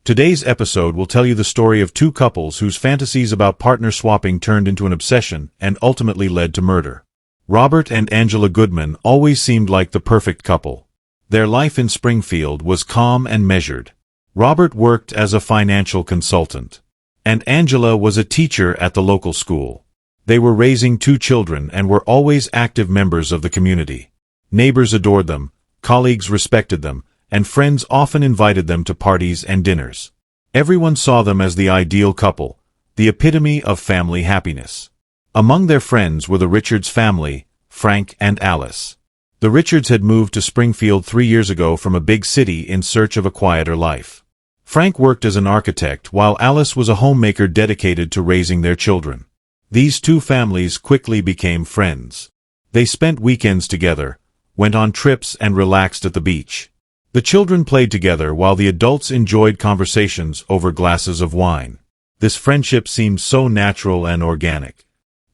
Today's episode will tell you the story of two couples whose fantasies about partner swapping turned into an obsession and ultimately led to murder. Robert and Angela Goodman always seemed like the perfect couple. Their life in Springfield was calm and measured. Robert worked as a financial consultant, and Angela was a teacher at the local school. They were raising two children and were always active members of the community. Neighbors adored them, colleagues respected them, and friends often invited them to parties and dinners. Everyone saw them as the ideal couple, the epitome of family happiness. Among their friends were the Richards family, Frank and Alice. The Richards had moved to Springfield 3 years ago from a big city in search of a quieter life. Frank worked as an architect while Alice was a homemaker dedicated to raising their children. These two families quickly became friends. They spent weekends together, went on trips and relaxed at the beach. The children played together while the adults enjoyed conversations over glasses of wine. This friendship seemed so natural and organic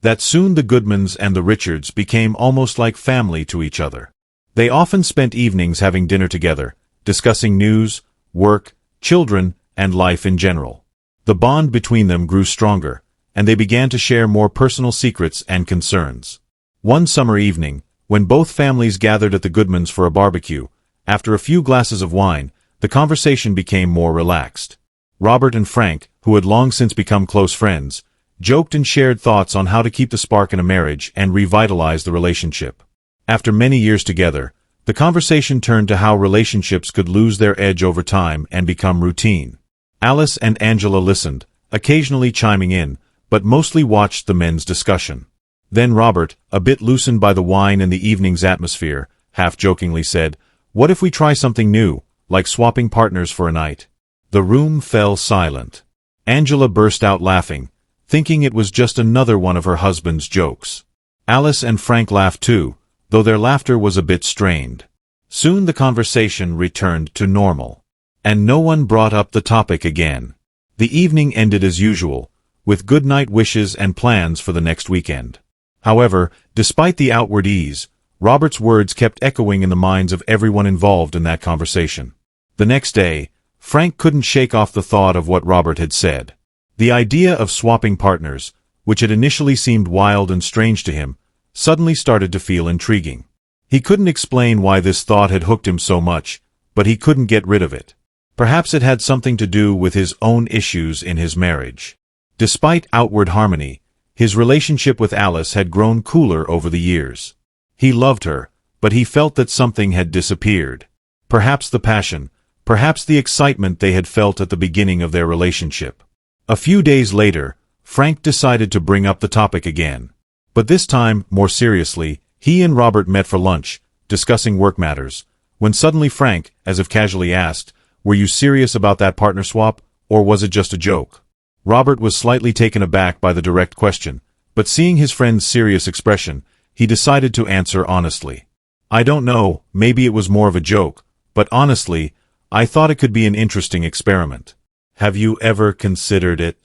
that soon the Goodmans and the Richards became almost like family to each other. They often spent evenings having dinner together, discussing news, work, children, and life in general. The bond between them grew stronger, and they began to share more personal secrets and concerns. One summer evening, when both families gathered at the Goodmans for a barbecue, after a few glasses of wine, the conversation became more relaxed. Robert and Frank, who had long since become close friends, joked and shared thoughts on how to keep the spark in a marriage and revitalize the relationship. After many years together, the conversation turned to how relationships could lose their edge over time and become routine. Alice and Angela listened, occasionally chiming in, but mostly watched the men's discussion. Then Robert, a bit loosened by the wine and the evening's atmosphere, half-jokingly said, "What if we try something new, like swapping partners for a night?" The room fell silent. Angela burst out laughing, thinking it was just another one of her husband's jokes. Alice and Frank laughed too, though their laughter was a bit strained. Soon the conversation returned to normal, and no one brought up the topic again. The evening ended as usual, with good-night wishes and plans for the next weekend. However, despite the outward ease, Robert's words kept echoing in the minds of everyone involved in that conversation. The next day, Frank couldn't shake off the thought of what Robert had said. The idea of swapping partners, which had initially seemed wild and strange to him, suddenly started to feel intriguing. He couldn't explain why this thought had hooked him so much, but he couldn't get rid of it. Perhaps it had something to do with his own issues in his marriage. Despite outward harmony, his relationship with Alice had grown cooler over the years. He loved her, but he felt that something had disappeared. Perhaps the passion, perhaps the excitement they had felt at the beginning of their relationship. A few days later, Frank decided to bring up the topic again. But this time, more seriously, he and Robert met for lunch, discussing work matters, when suddenly Frank, as if casually asked, "Were you serious about that partner swap, or was it just a joke?" Robert was slightly taken aback by the direct question, but seeing his friend's serious expression, he decided to answer honestly. "I don't know, maybe it was more of a joke, but honestly, I thought it could be an interesting experiment." "Have you ever considered it?"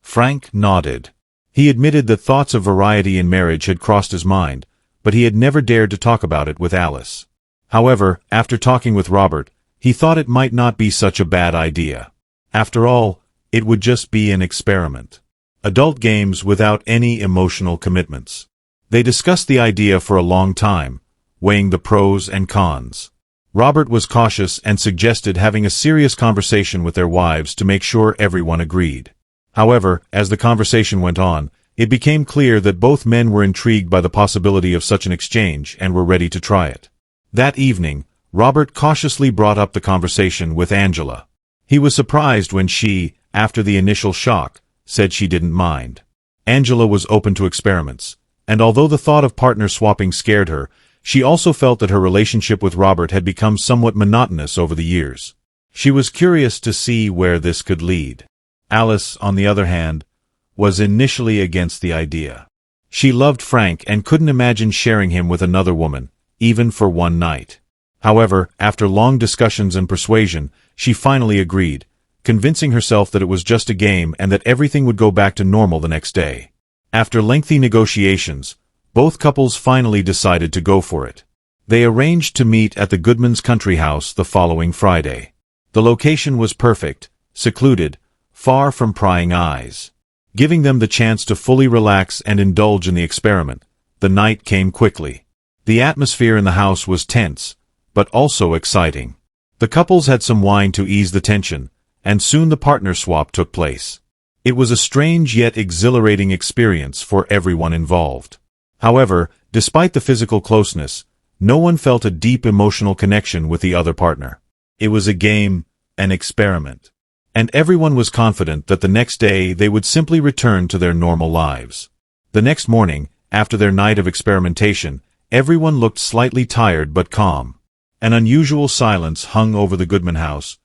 Frank nodded. He admitted that thoughts of variety in marriage had crossed his mind, but he had never dared to talk about it with Alice. However, after talking with Robert, he thought it might not be such a bad idea. After all, it would just be an experiment. Adult games without any emotional commitments. They discussed the idea for a long time, weighing the pros and cons. Robert was cautious and suggested having a serious conversation with their wives to make sure everyone agreed. However, as the conversation went on, it became clear that both men were intrigued by the possibility of such an exchange and were ready to try it. That evening, Robert cautiously brought up the conversation with Angela. He was surprised when she, after the initial shock, said she didn't mind. Angela was open to experiments, and although the thought of partner swapping scared her, she also felt that her relationship with Robert had become somewhat monotonous over the years. She was curious to see where this could lead. Alice, on the other hand, was initially against the idea. She loved Frank and couldn't imagine sharing him with another woman, even for one night. However, after long discussions and persuasion, she finally agreed, convincing herself that it was just a game and that everything would go back to normal the next day. After lengthy negotiations, both couples finally decided to go for it. They arranged to meet at the Goodmans' country house the following Friday. The location was perfect, secluded, far from prying eyes. Giving them the chance to fully relax and indulge in the experiment, the night came quickly. The atmosphere in the house was tense, but also exciting. The couples had some wine to ease the tension, and soon the partner swap took place. It was a strange yet exhilarating experience for everyone involved. However, despite the physical closeness, no one felt a deep emotional connection with the other partner. It was a game, an experiment. And everyone was confident that the next day they would simply return to their normal lives. The next morning, after their night of experimentation, everyone looked slightly tired but calm. An unusual silence hung over the Goodman house,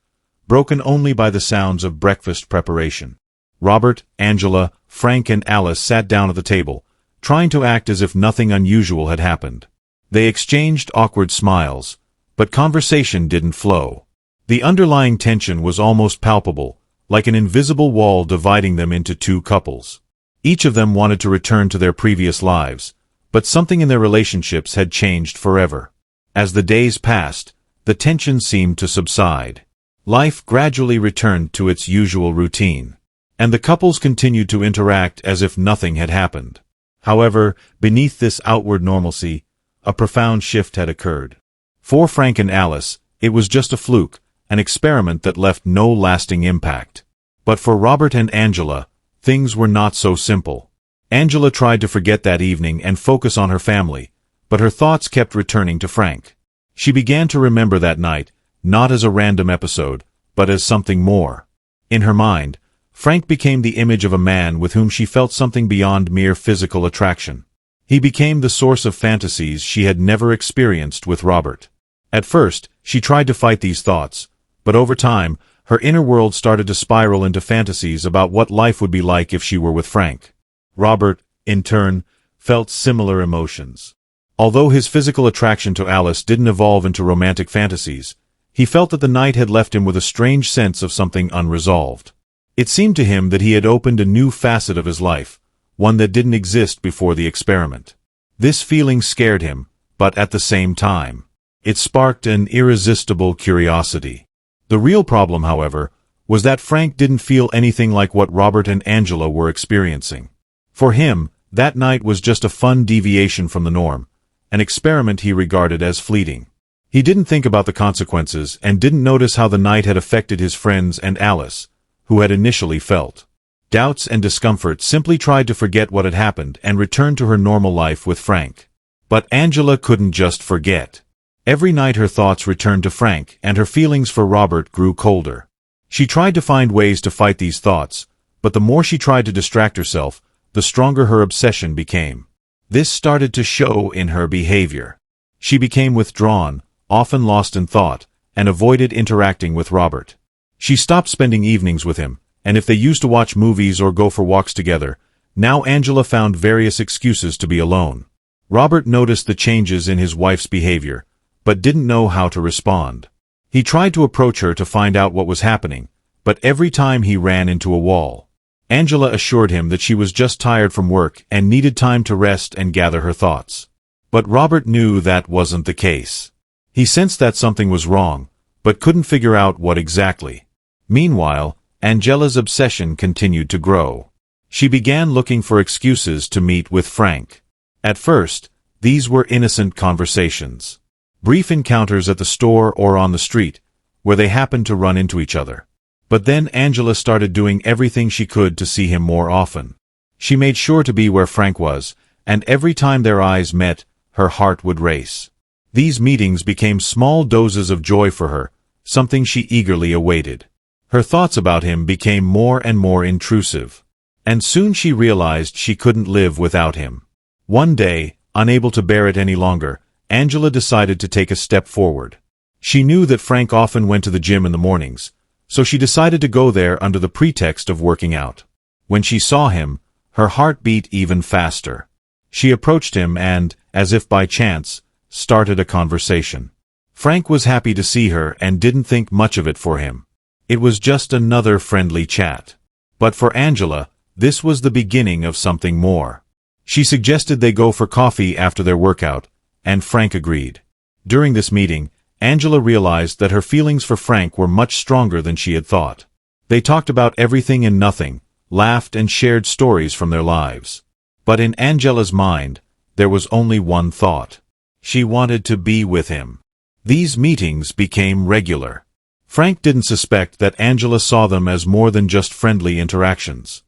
broken only by the sounds of breakfast preparation. Robert, Angela, Frank and Alice sat down at the table, trying to act as if nothing unusual had happened. They exchanged awkward smiles, but conversation didn't flow. The underlying tension was almost palpable, like an invisible wall dividing them into two couples. Each of them wanted to return to their previous lives, but something in their relationships had changed forever. As the days passed, the tension seemed to subside. Life gradually returned to its usual routine, and the couples continued to interact as if nothing had happened. However, beneath this outward normalcy, a profound shift had occurred. For Frank and Alice, it was just a fluke, an experiment that left no lasting impact. But for Robert and Angela, things were not so simple. Angela tried to forget that evening and focus on her family, but her thoughts kept returning to Frank. She began to remember that night, not as a random episode, but as something more. In her mind, Frank became the image of a man with whom she felt something beyond mere physical attraction. He became the source of fantasies she had never experienced with Robert. At first, she tried to fight these thoughts, but over time, her inner world started to spiral into fantasies about what life would be like if she were with Frank. Robert, in turn, felt similar emotions. Although his physical attraction to Alice didn't evolve into romantic fantasies, he felt that the night had left him with a strange sense of something unresolved. It seemed to him that he had opened a new facet of his life, one that didn't exist before the experiment. This feeling scared him, but at the same time, it sparked an irresistible curiosity. The real problem, however, was that Frank didn't feel anything like what Robert and Angela were experiencing. For him, that night was just a fun deviation from the norm, an experiment he regarded as fleeting. He didn't think about the consequences and didn't notice how the night had affected his friends and Alice, who had initially felt doubts and discomfort, simply tried to forget what had happened and return to her normal life with Frank. But Angela couldn't just forget. Every night her thoughts returned to Frank, and her feelings for Robert grew colder. She tried to find ways to fight these thoughts, but the more she tried to distract herself, the stronger her obsession became. This started to show in her behavior. She became withdrawn, often lost in thought, and avoided interacting with Robert. She stopped spending evenings with him, and if they used to watch movies or go for walks together, now Angela found various excuses to be alone. Robert noticed the changes in his wife's behavior, but didn't know how to respond. He tried to approach her to find out what was happening, but every time he ran into a wall. Angela assured him that she was just tired from work and needed time to rest and gather her thoughts. But Robert knew that wasn't the case. He sensed that something was wrong, but couldn't figure out what exactly. Meanwhile, Angela's obsession continued to grow. She began looking for excuses to meet with Frank. At first, these were innocent conversations. Brief encounters at the store or on the street, where they happened to run into each other. But then Angela started doing everything she could to see him more often. She made sure to be where Frank was, and every time their eyes met, her heart would race. These meetings became small doses of joy for her, something she eagerly awaited. Her thoughts about him became more and more intrusive, and soon she realized she couldn't live without him. One day, unable to bear it any longer, Angela decided to take a step forward. She knew that Frank often went to the gym in the mornings, so she decided to go there under the pretext of working out. When she saw him, her heart beat even faster. She approached him and, as if by chance, started a conversation. Frank was happy to see her and didn't think much of it for him. It was just another friendly chat. But for Angela, this was the beginning of something more. She suggested they go for coffee after their workout, and Frank agreed. During this meeting, Angela realized that her feelings for Frank were much stronger than she had thought. They talked about everything and nothing, laughed and shared stories from their lives. But in Angela's mind, there was only one thought. She wanted to be with him. These meetings became regular. Frank didn't suspect that Angela saw them as more than just friendly interactions.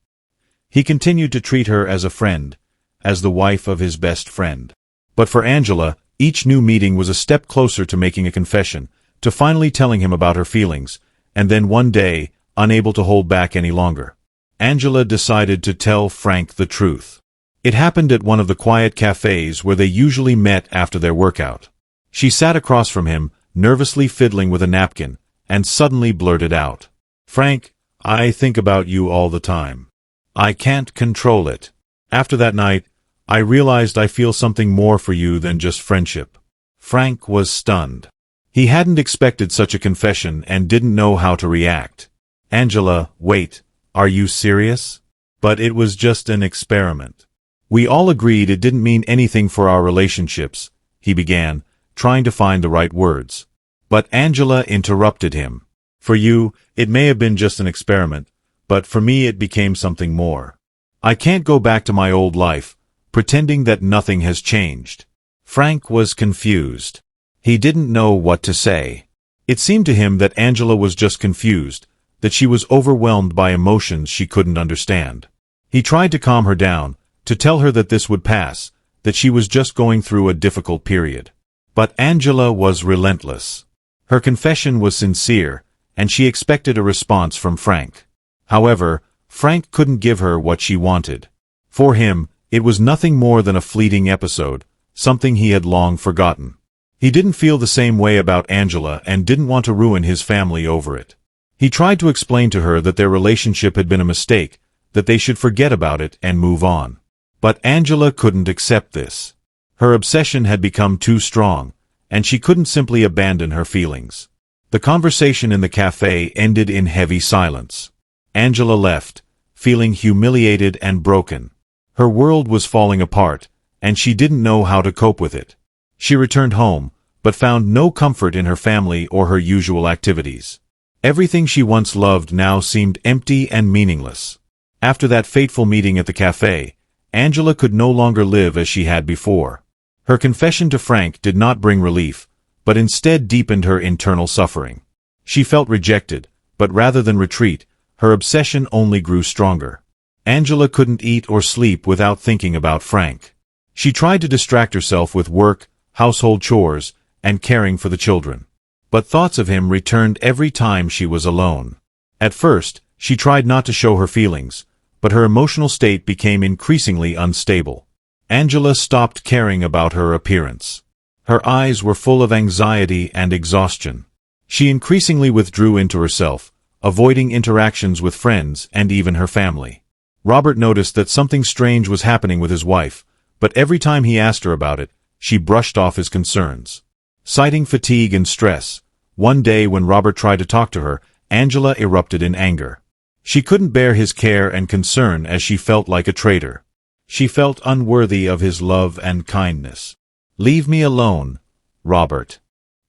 He continued to treat her as a friend, as the wife of his best friend. But for Angela, each new meeting was a step closer to making a confession, to finally telling him about her feelings, and then one day, unable to hold back any longer, Angela decided to tell Frank the truth. It happened at one of the quiet cafes where they usually met after their workout. She sat across from him, nervously fiddling with a napkin, and suddenly blurted out, "Frank, I think about you all the time. I can't control it. After that night, I realized I feel something more for you than just friendship." Frank was stunned. He hadn't expected such a confession and didn't know how to react. "Angela, wait, are you serious?" "But it was just an experiment. We all agreed it didn't mean anything for our relationships," he began, trying to find the right words. But Angela interrupted him. "For you, it may have been just an experiment, but for me it became something more. I can't go back to my old life, pretending that nothing has changed." Frank was confused. He didn't know what to say. It seemed to him that Angela was just confused, that she was overwhelmed by emotions she couldn't understand. He tried to calm her down, to tell her that this would pass, that she was just going through a difficult period. But Angela was relentless. Her confession was sincere, and she expected a response from Frank. However, Frank couldn't give her what she wanted. For him, it was nothing more than a fleeting episode, something he had long forgotten. He didn't feel the same way about Angela and didn't want to ruin his family over it. He tried to explain to her that their relationship had been a mistake, that they should forget about it and move on. But Angela couldn't accept this. Her obsession had become too strong, and she couldn't simply abandon her feelings. The conversation in the cafe ended in heavy silence. Angela left, feeling humiliated and broken. Her world was falling apart, and she didn't know how to cope with it. She returned home, but found no comfort in her family or her usual activities. Everything she once loved now seemed empty and meaningless. After that fateful meeting at the cafe, Angela could no longer live as she had before. Her confession to Frank did not bring relief, but instead deepened her internal suffering. She felt rejected, but rather than retreat, her obsession only grew stronger. Angela couldn't eat or sleep without thinking about Frank. She tried to distract herself with work, household chores, and caring for the children. But thoughts of him returned every time she was alone. At first, she tried not to show her feelings, but her emotional state became increasingly unstable. Angela stopped caring about her appearance. Her eyes were full of anxiety and exhaustion. She increasingly withdrew into herself, avoiding interactions with friends and even her family. Robert noticed that something strange was happening with his wife, but every time he asked her about it, she brushed off his concerns. Citing fatigue and stress, one day when Robert tried to talk to her, Angela erupted in anger. She couldn't bear his care and concern as she felt like a traitor. She felt unworthy of his love and kindness. "Leave me alone, Robert.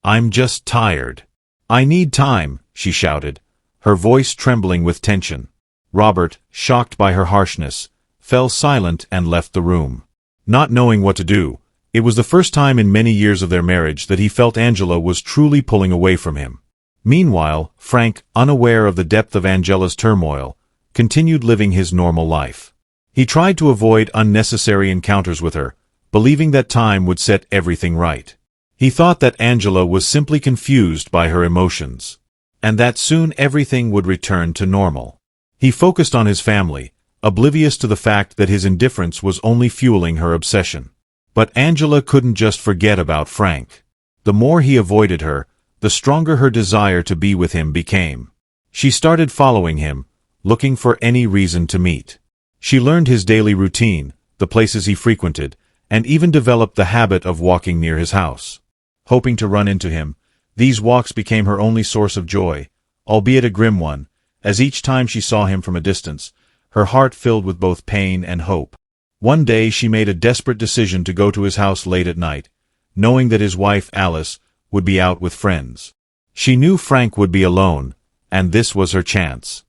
I'm just tired. I need time," she shouted, her voice trembling with tension. Robert, shocked by her harshness, fell silent and left the room. Not knowing what to do, it was the first time in many years of their marriage that he felt Angela was truly pulling away from him. Meanwhile, Frank, unaware of the depth of Angela's turmoil, continued living his normal life. He tried to avoid unnecessary encounters with her, believing that time would set everything right. He thought that Angela was simply confused by her emotions, and that soon everything would return to normal. He focused on his family, oblivious to the fact that his indifference was only fueling her obsession. But Angela couldn't just forget about Frank. The more he avoided her, the stronger her desire to be with him became. She started following him, looking for any reason to meet. She learned his daily routine, the places he frequented, and even developed the habit of walking near his house. Hoping to run into him, these walks became her only source of joy, albeit a grim one, as each time she saw him from a distance, her heart filled with both pain and hope. One day she made a desperate decision to go to his house late at night, knowing that his wife, Alice, would be out with friends. She knew Frank would be alone, and this was her chance.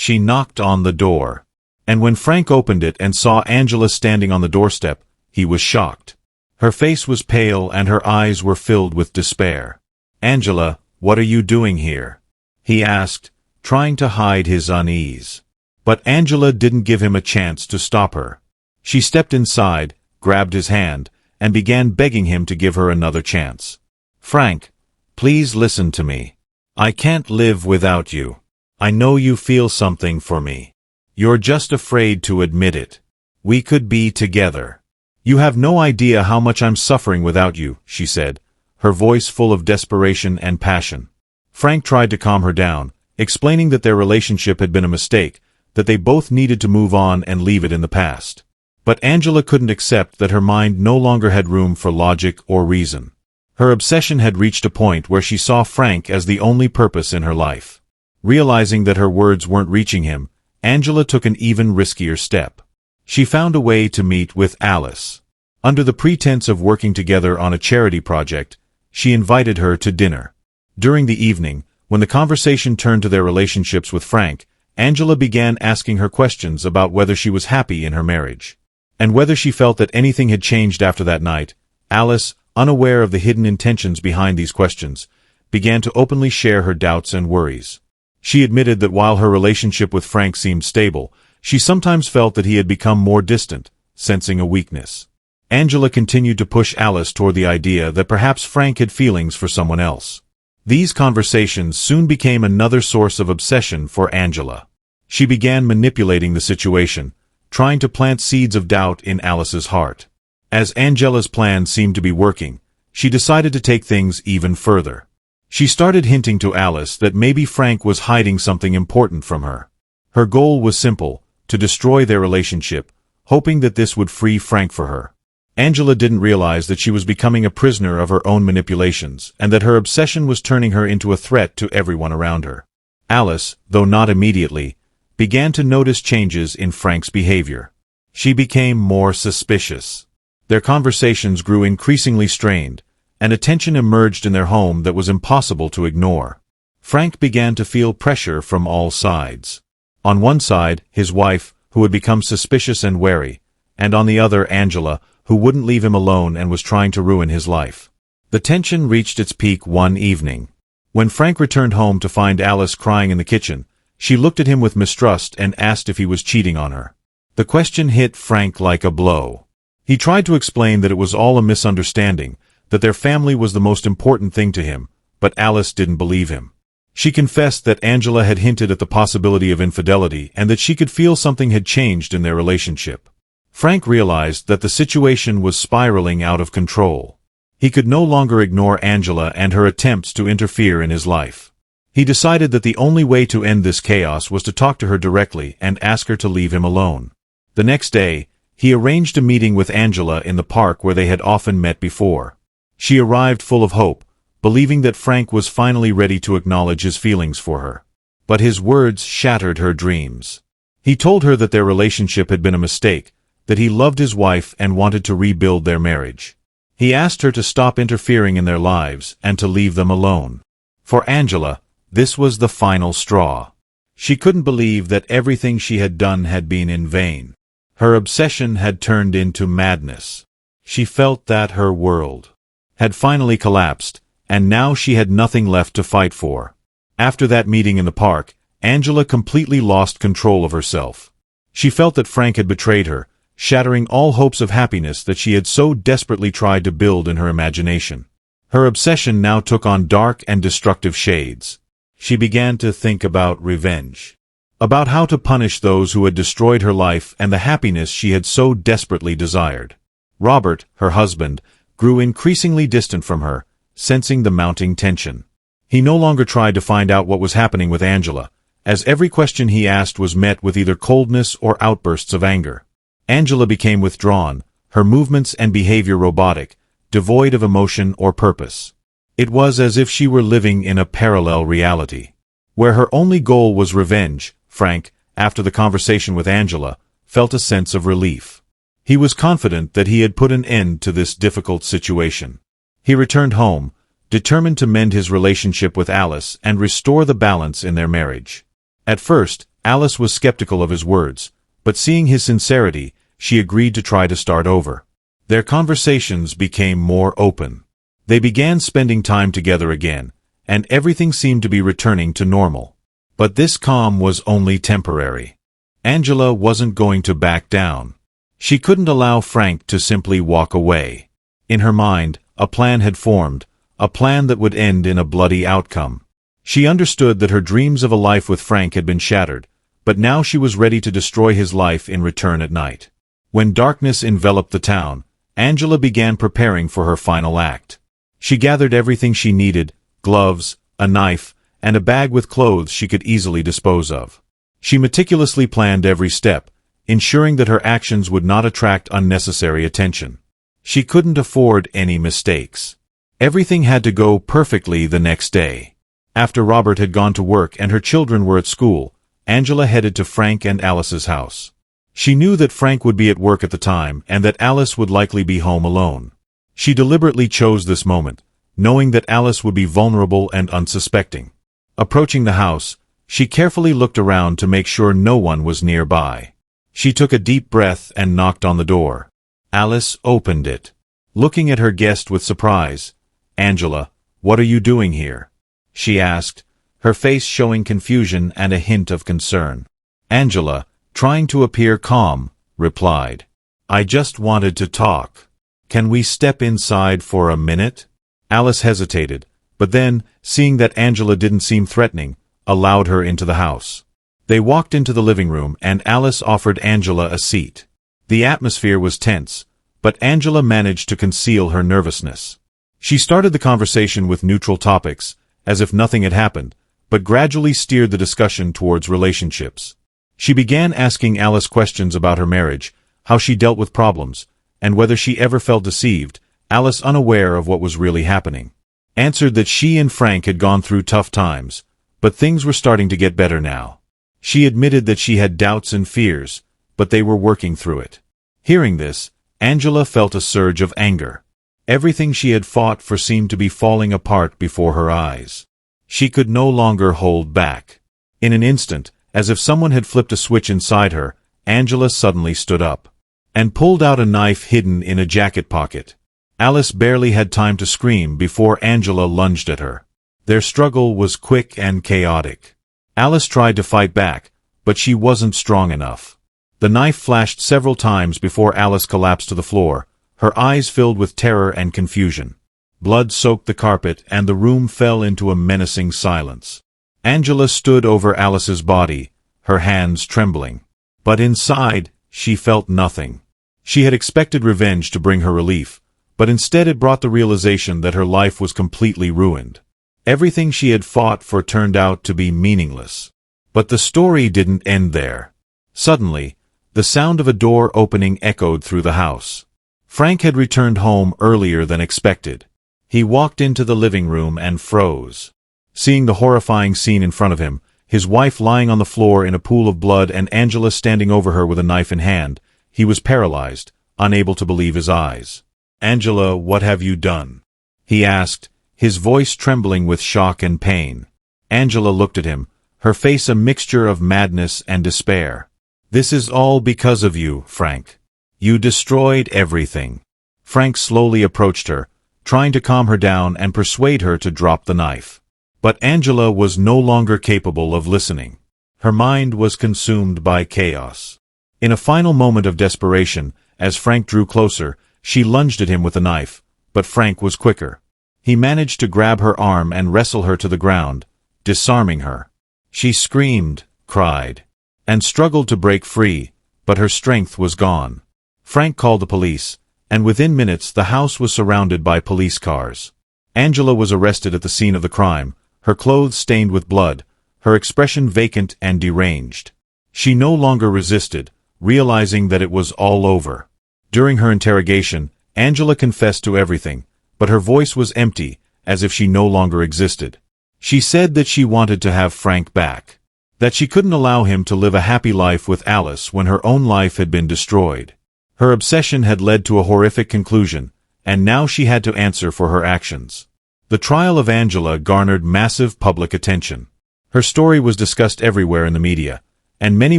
She knocked on the door. And when Frank opened it and saw Angela standing on the doorstep, he was shocked. Her face was pale and her eyes were filled with despair. "Angela, what are you doing here?" he asked, trying to hide his unease. But Angela didn't give him a chance to stop her. She stepped inside, grabbed his hand, and began begging him to give her another chance. "Frank, please listen to me. I can't live without you. I know you feel something for me. You're just afraid to admit it. We could be together. You have no idea how much I'm suffering without you," she said, her voice full of desperation and passion. Frank tried to calm her down, explaining that their relationship had been a mistake, that they both needed to move on and leave it in the past. But Angela couldn't accept that her mind no longer had room for logic or reason. Her obsession had reached a point where she saw Frank as the only purpose in her life. Realizing that her words weren't reaching him, Angela took an even riskier step. She found a way to meet with Alice. Under the pretense of working together on a charity project, she invited her to dinner. During the evening, when the conversation turned to their relationships with Frank, Angela began asking her questions about whether she was happy in her marriage. And whether she felt that anything had changed after that night. Alice, unaware of the hidden intentions behind these questions, began to openly share her doubts and worries. She admitted that while her relationship with Frank seemed stable, she sometimes felt that he had become more distant, sensing a weakness. Angela continued to push Alice toward the idea that perhaps Frank had feelings for someone else. These conversations soon became another source of obsession for Angela. She began manipulating the situation, trying to plant seeds of doubt in Alice's heart. As Angela's plan seemed to be working, she decided to take things even further. She started hinting to Alice that maybe Frank was hiding something important from her. Her goal was simple: to destroy their relationship, hoping that this would free Frank for her. Angela didn't realize that she was becoming a prisoner of her own manipulations, and that her obsession was turning her into a threat to everyone around her. Alice, though not immediately, began to notice changes in Frank's behavior. She became more suspicious. Their conversations grew increasingly strained, and a tension emerged in their home that was impossible to ignore. Frank began to feel pressure from all sides. On one side, his wife, who had become suspicious and wary, and on the other, Angela, who wouldn't leave him alone and was trying to ruin his life. The tension reached its peak one evening. When Frank returned home to find Alice crying in the kitchen, she looked at him with mistrust and asked if he was cheating on her. The question hit Frank like a blow. He tried to explain that it was all a misunderstanding, that their family was the most important thing to him, but Alice didn't believe him. She confessed that Angela had hinted at the possibility of infidelity and that she could feel something had changed in their relationship. Frank realized that the situation was spiraling out of control. He could no longer ignore Angela and her attempts to interfere in his life. He decided that the only way to end this chaos was to talk to her directly and ask her to leave him alone. The next day, he arranged a meeting with Angela in the park where they had often met before. She arrived full of hope, believing that Frank was finally ready to acknowledge his feelings for her. But his words shattered her dreams. He told her that their relationship had been a mistake, that he loved his wife and wanted to rebuild their marriage. He asked her to stop interfering in their lives and to leave them alone. For Angela, this was the final straw. She couldn't believe that everything she had done had been in vain. Her obsession had turned into madness. She felt that her world had finally collapsed, and now she had nothing left to fight for. After that meeting in the park, Angela completely lost control of herself. She felt that Frank had betrayed her, shattering all hopes of happiness that she had so desperately tried to build in her imagination. Her obsession now took on dark and destructive shades. She began to think about revenge. About how to punish those who had destroyed her life and the happiness she had so desperately desired. Robert, her husband, grew increasingly distant from her, sensing the mounting tension. He no longer tried to find out what was happening with Angela, as every question he asked was met with either coldness or outbursts of anger. Angela became withdrawn, her movements and behavior robotic, devoid of emotion or purpose. It was as if she were living in a parallel reality. Where her only goal was revenge, Frank, after the conversation with Angela, felt a sense of relief. He was confident that he had put an end to this difficult situation. He returned home, determined to mend his relationship with Alice and restore the balance in their marriage. At first, Alice was skeptical of his words, but seeing his sincerity, she agreed to try to start over. Their conversations became more open. They began spending time together again, and everything seemed to be returning to normal. But this calm was only temporary. Angela wasn't going to back down. She couldn't allow Frank to simply walk away. In her mind, a plan had formed, a plan that would end in a bloody outcome. She understood that her dreams of a life with Frank had been shattered, but now she was ready to destroy his life in return at night. When darkness enveloped the town, Angela began preparing for her final act. She gathered everything she needed: gloves, a knife, and a bag with clothes she could easily dispose of. She meticulously planned every step, ensuring that her actions would not attract unnecessary attention. She couldn't afford any mistakes. Everything had to go perfectly the next day. After Robert had gone to work and her children were at school, Angela headed to Frank and Alice's house. She knew that Frank would be at work at the time and that Alice would likely be home alone. She deliberately chose this moment, knowing that Alice would be vulnerable and unsuspecting. Approaching the house, she carefully looked around to make sure no one was nearby. She took a deep breath and knocked on the door. Alice opened it. Looking at her guest with surprise, "Angela, what are you doing here?" she asked, her face showing confusion and a hint of concern. Angela, trying to appear calm, replied, "I just wanted to talk. Can we step inside for a minute?" Alice hesitated, but then, seeing that Angela didn't seem threatening, allowed her into the house. They walked into the living room and Alice offered Angela a seat. The atmosphere was tense, but Angela managed to conceal her nervousness. She started the conversation with neutral topics, as if nothing had happened, but gradually steered the discussion towards relationships. She began asking Alice questions about her marriage, how she dealt with problems, and whether she ever felt deceived. Alice, unaware of what was really happening, answered that she and Frank had gone through tough times, but things were starting to get better now. She admitted that she had doubts and fears, but they were working through it. Hearing this, Angela felt a surge of anger. Everything she had fought for seemed to be falling apart before her eyes. She could no longer hold back. In an instant, as if someone had flipped a switch inside her, Angela suddenly stood up and pulled out a knife hidden in a jacket pocket. Alice barely had time to scream before Angela lunged at her. Their struggle was quick and chaotic. Alice tried to fight back, but she wasn't strong enough. The knife flashed several times before Alice collapsed to the floor, her eyes filled with terror and confusion. Blood soaked the carpet and the room fell into a menacing silence. Angela stood over Alice's body, her hands trembling. But inside, she felt nothing. She had expected revenge to bring her relief, but instead it brought the realization that her life was completely ruined. Everything she had fought for turned out to be meaningless. But the story didn't end there. Suddenly, the sound of a door opening echoed through the house. Frank had returned home earlier than expected. He walked into the living room and froze. Seeing the horrifying scene in front of him, his wife lying on the floor in a pool of blood and Angela standing over her with a knife in hand, he was paralyzed, unable to believe his eyes. "Angela, what have you done?" he asked, his voice trembling with shock and pain. Angela looked at him, her face a mixture of madness and despair. "This is all because of you, Frank. You destroyed everything." Frank slowly approached her, trying to calm her down and persuade her to drop the knife. But Angela was no longer capable of listening. Her mind was consumed by chaos. In a final moment of desperation, as Frank drew closer, she lunged at him with the knife, but Frank was quicker. He managed to grab her arm and wrestle her to the ground, disarming her. She screamed, cried, and struggled to break free, but her strength was gone. Frank called the police, and within minutes the house was surrounded by police cars. Angela was arrested at the scene of the crime, her clothes stained with blood, her expression vacant and deranged. She no longer resisted, realizing that it was all over. During her interrogation, Angela confessed to everything, but her voice was empty, as if she no longer existed. She said that she wanted to have Frank back, that she couldn't allow him to live a happy life with Alice when her own life had been destroyed. Her obsession had led to a horrific conclusion, and now she had to answer for her actions. The trial of Angela garnered massive public attention. Her story was discussed everywhere in the media, and many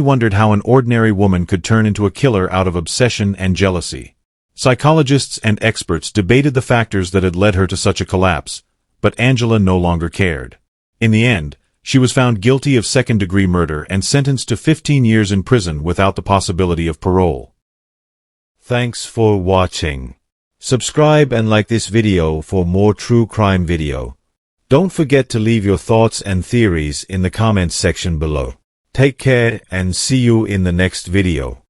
wondered how an ordinary woman could turn into a killer out of obsession and jealousy. Psychologists and experts debated the factors that had led her to such a collapse, but Angela no longer cared. In the end, she was found guilty of second-degree murder and sentenced to 15 years in prison without the possibility of parole. Thanks for watching. Subscribe and like this video for more true crime video. Don't forget to leave your thoughts and theories in the comments section below. Take care and see you in the next video.